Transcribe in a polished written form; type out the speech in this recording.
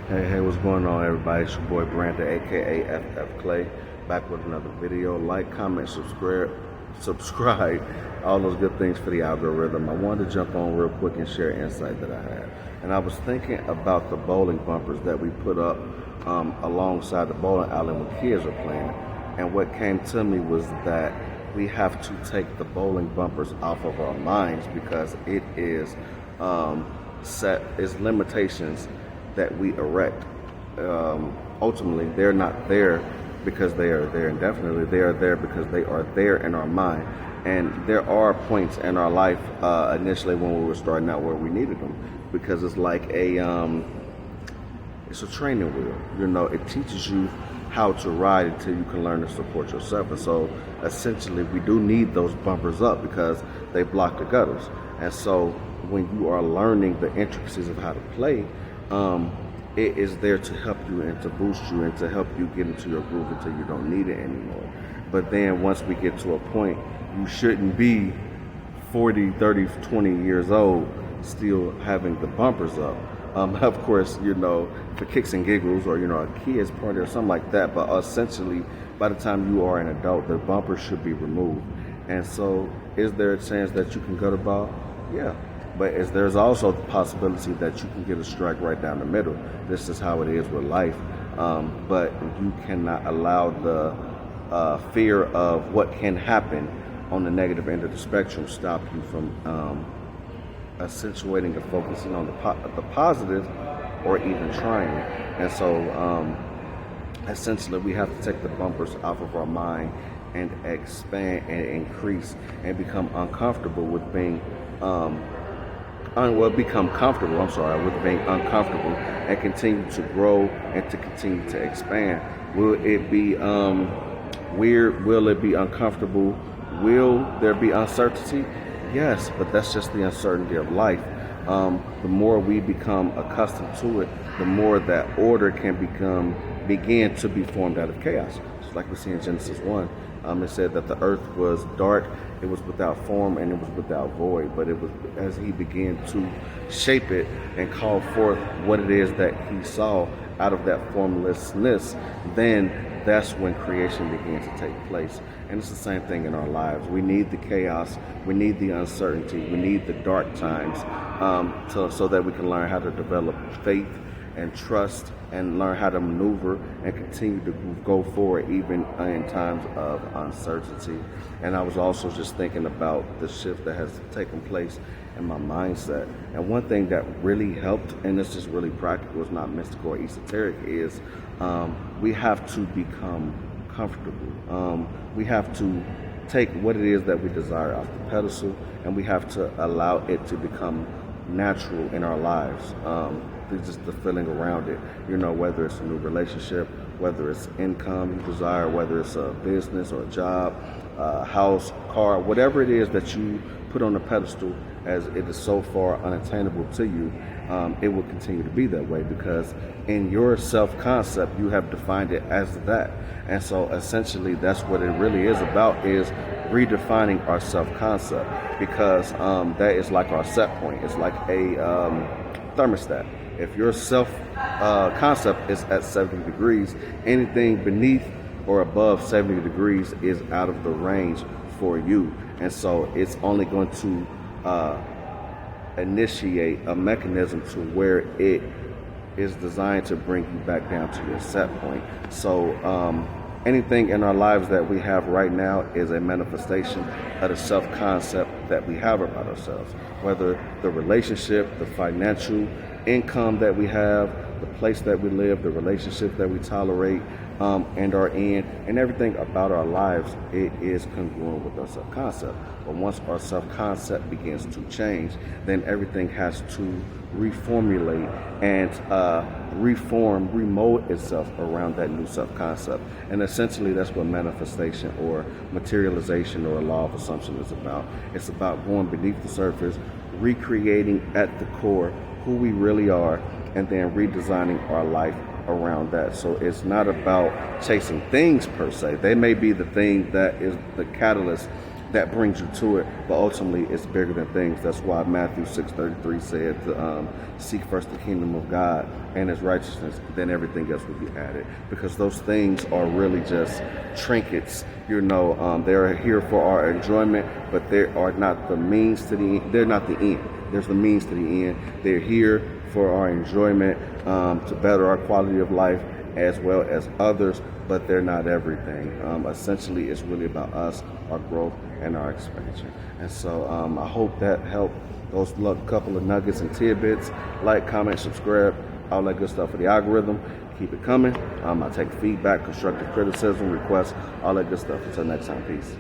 Hey, what's going on, everybody? It's your boy Brandon, aka Clay, back with another video. Like, comment, subscribe, all those good things for the algorithm. I wanted to jump on real quick and share an insight that I had. And I was thinking about the bowling bumpers that we put up alongside the bowling alley when kids are playing. And what came to me was that we have to take the bowling bumpers off of our minds because it is its limitations that we erect. Ultimately, they're not there because they are there indefinitely. They are there because they are there in our mind. And there are points in our life initially when we were starting out where we needed them, because it's like it's a training wheel. You know, it teaches you how to ride until you can learn to support yourself. And so essentially we do need those bumpers up because they block the gutters. And so when you are learning the intricacies of how to play, it is there to help you and to boost you and to help you get into your groove until you don't need it anymore. But then once we get to a point, you shouldn't be 40, 30, 20 years old still having the bumpers up. Of course, you know, for kicks and giggles, or, you know, a kid's party or something like that. But essentially, by the time you are an adult, the bumper should be removed. And so, is there a chance that you can gut a ball? Yeah. But there's also the possibility that you can get a strike right down the middle. This is how it is with life. But you cannot allow the fear of what can happen on the negative end of the spectrum stop you from accentuating and focusing on the positive, or even trying. And so essentially we have to take the bumpers off of our mind and expand and increase and become uncomfortable with being become comfortable, with being uncomfortable, and continue to grow and to continue to expand. Will it be weird? Will it be uncomfortable? Will there be uncertainty? Yes, but that's just the uncertainty of life. The more we become accustomed to it, the more that order can begin to be formed out of chaos. Just like we see in Genesis 1. It said that the earth was dark, it was without form, and it was without void. But it was as he began to shape it and call forth what it is that he saw out of that formlessness, then that's when creation began to take place. And it's the same thing in our lives. We need the chaos, we need the uncertainty, we need the dark times so that we can learn how to develop faith and trust and learn how to maneuver and continue to go forward even in times of uncertainty. And I was also just thinking about the shift that has taken place in my mindset. And one thing that really helped, and this is really practical, it's not mystical or esoteric, is we have to become comfortable. We have to take what it is that we desire off the pedestal, and we have to allow it to become natural in our lives. Just the feeling around it, you know, whether it's a new relationship, whether it's income you desire, whether it's a business or a job, house, car, whatever it is that you put on the pedestal, as it is so far unattainable to you, it will continue to be that way because in your self-concept you have defined it as that. And so essentially that's what it really is about, is redefining our self-concept, because that is like our set point. It's like a thermostat. If your self-concept is at 70 degrees, anything beneath or above 70 degrees is out of the range for you. And so it's only going to initiate a mechanism to where it is designed to bring you back down to your set point. So anything in our lives that we have right now is a manifestation of the self-concept that we have about ourselves, whether the relationship, the financial income that we have, the place that we live, the relationship that we tolerate and are in, and everything about our lives, it is congruent with our self-concept. But once our self-concept begins to change, then everything has to reformulate and remold itself around that new self-concept. And essentially that's what manifestation or materialization or a law of assumption is about. It's about going beneath the surface, recreating at the core who we really are, and then redesigning our life around that. So it's not about chasing things per se. They may be the thing that is the catalyst that brings you to it, but ultimately it's bigger than things. That's why Matthew 6:33 said to seek first the kingdom of God and his righteousness, then everything else will be added, because those things are really just trinkets. They're here for our enjoyment, but they are not the means to the end. They're not the end. There's the means to the end. They're here for our enjoyment, to better our quality of life as well as others, but they're not everything. Essentially, it's really about us, our growth, and our expansion. And so I hope that helped. Those couple of nuggets and tidbits. Like, comment, subscribe, all that good stuff for the algorithm. Keep it coming. I take feedback, constructive criticism, requests, all that good stuff. Until next time, peace.